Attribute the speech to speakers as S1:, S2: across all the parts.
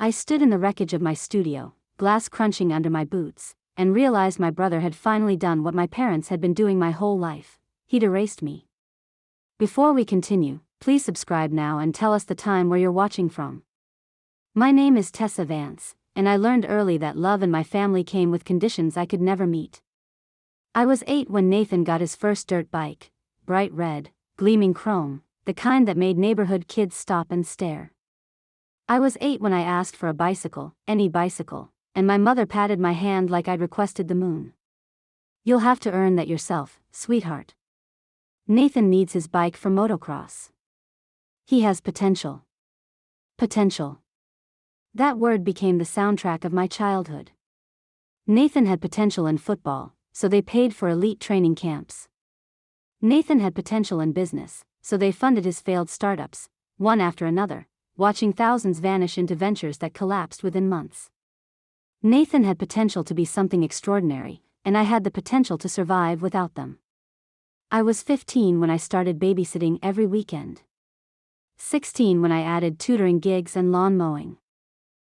S1: I stood in the wreckage of my studio, glass crunching under my boots, and realized my brother had finally done what my parents had been doing my whole life. He'd erased me. Before we continue, please subscribe now and tell us the time where you're watching from. My name is Tessa Vance, and I learned early that love in my family came with conditions I could never meet. I was 8 when Nathan got his first dirt bike, bright red, gleaming chrome, the kind that made neighborhood kids stop and stare. I was 8 when I asked for a bicycle, any bicycle, and my mother patted my hand like I'd requested the moon. "You'll have to earn that yourself, sweetheart. Nathan needs his bike for motocross. He has potential." Potential. That word became the soundtrack of my childhood. Nathan had potential in football, so they paid for elite training camps. Nathan had potential in business, so they funded his failed startups, one after another, watching thousands vanish into ventures that collapsed within months. Nathan had potential to be something extraordinary, and I had the potential to survive without them. I was 15 when I started babysitting every weekend. 16 when I added tutoring gigs and lawn mowing.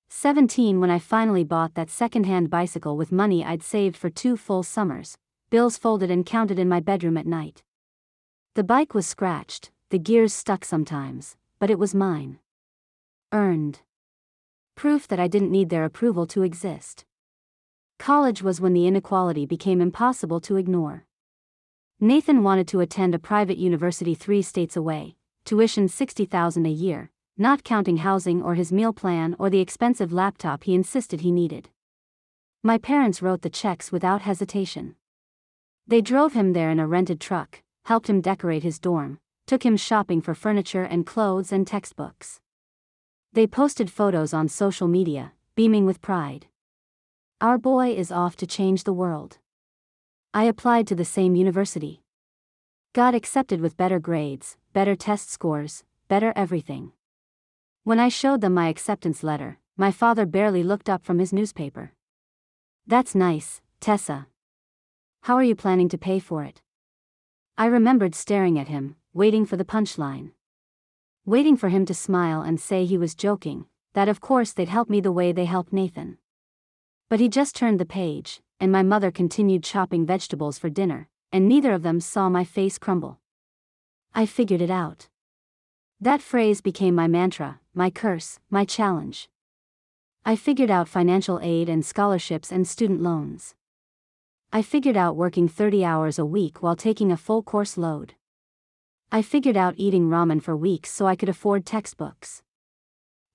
S1: 17 when I finally bought that second-hand bicycle with money I'd saved for 2 full summers, bills folded and counted in my bedroom at night. The bike was scratched, the gears stuck sometimes, but it was mine. Earned. Proof that I didn't need their approval to exist. College was when the inequality became impossible to ignore. Nathan wanted to attend a private university 3 states away, tuition $60,000 a year, not counting housing or his meal plan or the expensive laptop he insisted he needed. My parents wrote the checks without hesitation. They drove him there in a rented truck, helped him decorate his dorm, took him shopping for furniture and clothes and textbooks. They posted photos on social media, beaming with pride. "Our boy is off to change the world." I applied to the same university. Got accepted with better grades, better test scores, better everything. When I showed them my acceptance letter, my father barely looked up from his newspaper. "That's nice, Tessa. How are you planning to pay for it?" I remembered staring at him, waiting for the punchline. Waiting for him to smile and say he was joking, that of course they'd help me the way they helped Nathan. But he just turned the page, and my mother continued chopping vegetables for dinner, and neither of them saw my face crumble. I figured it out. That phrase became my mantra, my curse, my challenge. I figured out financial aid and scholarships and student loans. I figured out working 30 hours a week while taking a full course load. I figured out eating ramen for weeks so I could afford textbooks.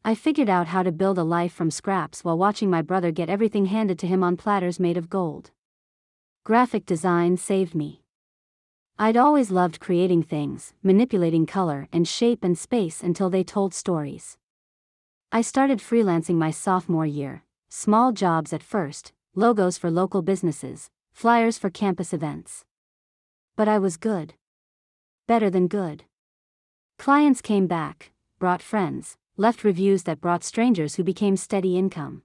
S1: I figured out how to build a life from scraps while watching my brother get everything handed to him on platters made of gold. Graphic design saved me. I'd always loved creating things, manipulating color and shape and space until they told stories. I started freelancing my sophomore year, small jobs at first, logos for local businesses, flyers for campus events. But I was good. Better than good. Clients came back, brought friends, left reviews that brought strangers who became steady income.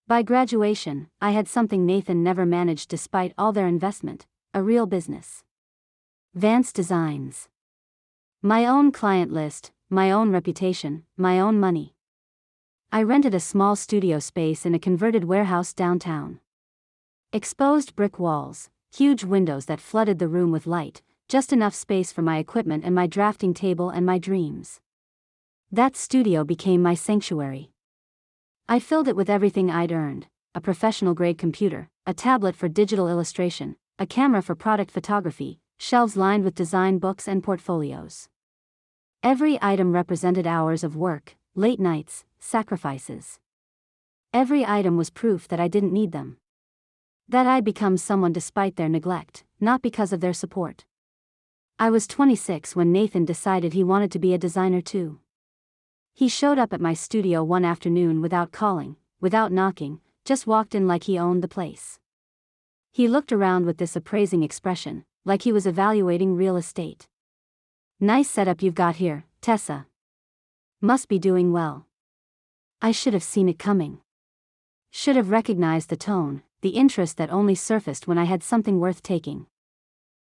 S1: By graduation, I had something Nathan never managed despite all their investment, a real business. Vance Designs. My own client list, my own reputation, my own money. I rented a small studio space in a converted warehouse downtown. Exposed brick walls, huge windows that flooded the room with light, just enough space for my equipment and my drafting table and my dreams. That studio became my sanctuary. I filled it with everything I'd earned: a professional-grade computer, a tablet for digital illustration, a camera for product photography, shelves lined with design books and portfolios. Every item represented hours of work, late nights, sacrifices. Every item was proof that I didn't need them. That I'd become someone despite their neglect, not because of their support. I was 26 when Nathan decided he wanted to be a designer too. He showed up at my studio one afternoon without calling, without knocking, just walked in like he owned the place. He looked around with this appraising expression, like he was evaluating real estate. "Nice setup you've got here, Tessa. Must be doing well." I should have seen it coming. Should have recognized the tone, the interest that only surfaced when I had something worth taking.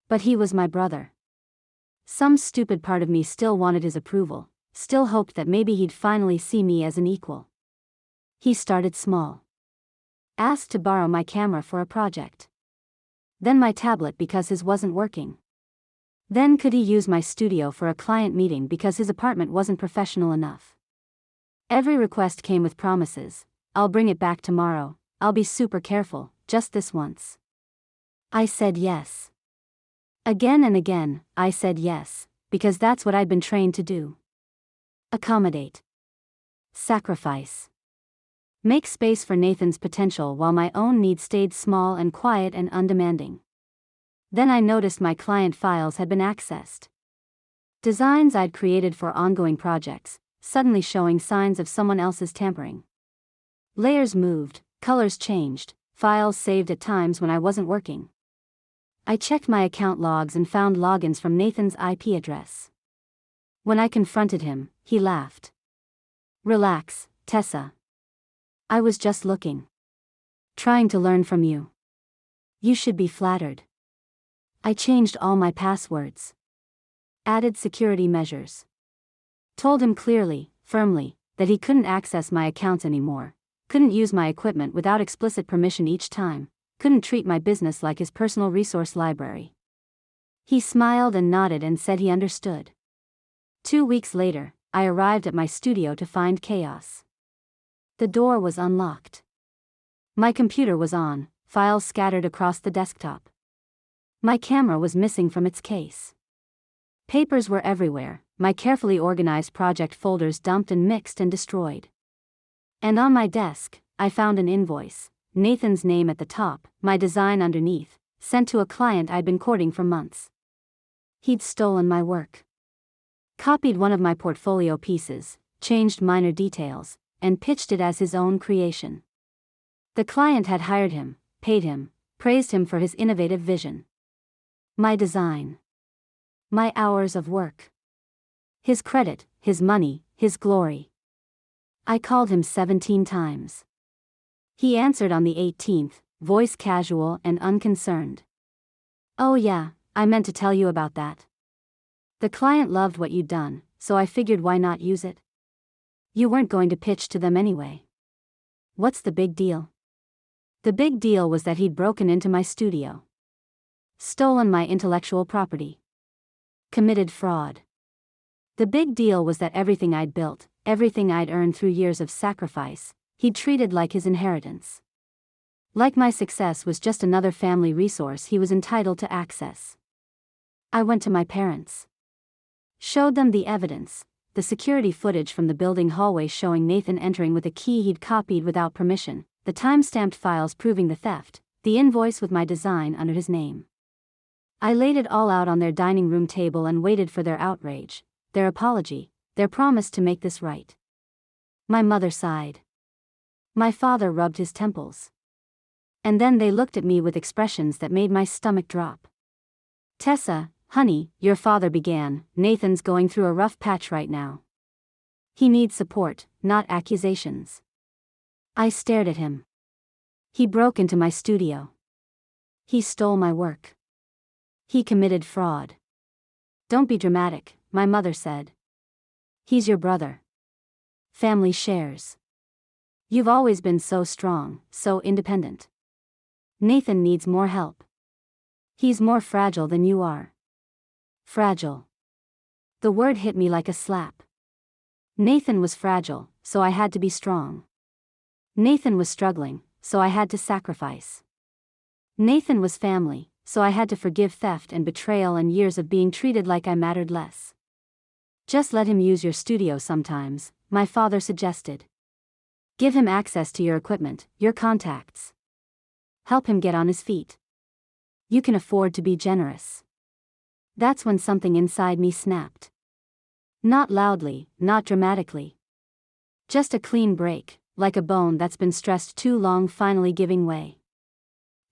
S1: But he was my brother. Some stupid part of me still wanted his approval, still hoped that maybe he'd finally see me as an equal. He started small. Asked to borrow my camera for a project. Then my tablet because his wasn't working. Then could he use my studio for a client meeting because his apartment wasn't professional enough. Every request came with promises. I'll bring it back tomorrow, I'll be super careful, just this once. I said yes. Again and again, I said yes, because that's what I'd been trained to do. Accommodate. Sacrifice. Make space for Nathan's potential while my own needs stayed small and quiet and undemanding. Then I noticed my client files had been accessed. Designs I'd created for ongoing projects, suddenly showing signs of someone else's tampering. Layers moved, colors changed, files saved at times when I wasn't working. I checked my account logs and found logins from Nathan's IP address. When I confronted him, he laughed. Relax, Tessa. I was just looking. Trying to learn from you. You should be flattered. I changed all my passwords. Added security measures. Told him clearly, firmly, that he couldn't access my accounts anymore, couldn't use my equipment without explicit permission each time, couldn't treat my business like his personal resource library. He smiled and nodded and said he understood. 2 weeks later, I arrived at my studio to find chaos. The door was unlocked. My computer was on, files scattered across the desktop. My camera was missing from its case. Papers were everywhere, my carefully organized project folders dumped and mixed and destroyed. And on my desk, I found an invoice, Nathan's name at the top, my design underneath, sent to a client I'd been courting for months. He'd stolen my work. Copied one of my portfolio pieces, changed minor details, and pitched it as his own creation. The client had hired him, paid him, praised him for his innovative vision. My design. My hours of work. His credit, his money, his glory. I called him 17 times. He answered on the 18th, voice casual and unconcerned. Oh yeah, I meant to tell you about that. The client loved what you'd done, so I figured why not use it? You weren't going to pitch to them anyway. What's the big deal? The big deal was that he'd broken into my studio. Stolen my intellectual property. Committed fraud. The big deal was that everything I'd built, everything I'd earned through years of sacrifice, he'd treated like his inheritance. Like my success was just another family resource he was entitled to access. I went to my parents. Showed them the evidence, the security footage from the building hallway showing Nathan entering with a key he'd copied without permission, the time-stamped files proving the theft, the invoice with my design under his name. I laid it all out on their dining room table and waited for their outrage, their apology, their promise to make this right. My mother sighed. My father rubbed his temples. And then they looked at me with expressions that made my stomach drop. Tessa, honey, your father began, Nathan's going through a rough patch right now. He needs support, not accusations. I stared at him. He broke into my studio. He stole my work. He committed fraud. Don't be dramatic, my mother said. He's your brother. Family shares. You've always been so strong, so independent. Nathan needs more help. He's more fragile than you are. Fragile. The word hit me like a slap. Nathan was fragile, so I had to be strong. Nathan was struggling, so I had to sacrifice. Nathan was family, so I had to forgive theft and betrayal and years of being treated like I mattered less. Just let him use your studio sometimes, my father suggested. Give him access to your equipment, your contacts. Help him get on his feet. You can afford to be generous. That's when something inside me snapped. Not loudly, not dramatically. Just a clean break, like a bone that's been stressed too long finally giving way.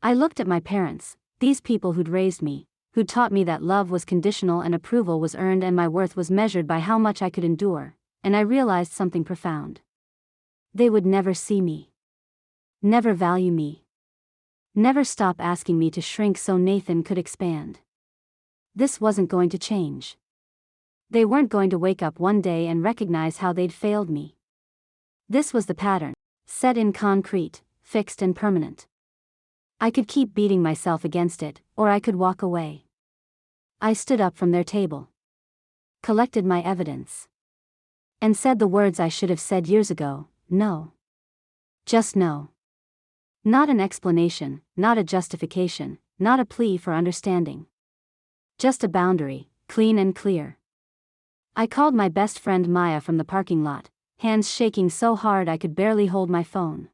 S1: I looked at my parents, these people who'd raised me, who'd taught me that love was conditional and approval was earned and my worth was measured by how much I could endure, and I realized something profound. They would never see me. Never value me. Never stop asking me to shrink so Nathan could expand. This wasn't going to change. They weren't going to wake up one day and recognize how they'd failed me. This was the pattern. Set in concrete, fixed and permanent. I could keep beating myself against it, or I could walk away. I stood up from their table, collected my evidence, and said the words I should have said years ago: no. Just no. Not an explanation, not a justification, not a plea for understanding. Just a boundary, clean and clear. I called my best friend Maya from the parking lot, hands shaking so hard I could barely hold my phone.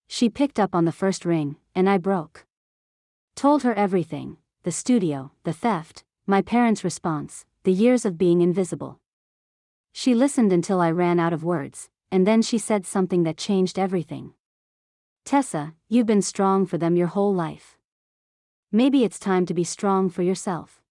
S1: She picked up on the first ring, and I broke. Told her everything: the studio, the theft, my parents' response, the years of being invisible. She listened until I ran out of words, and then she said something that changed everything. Tessa, you've been strong for them your whole life. Maybe it's time to be strong for yourself.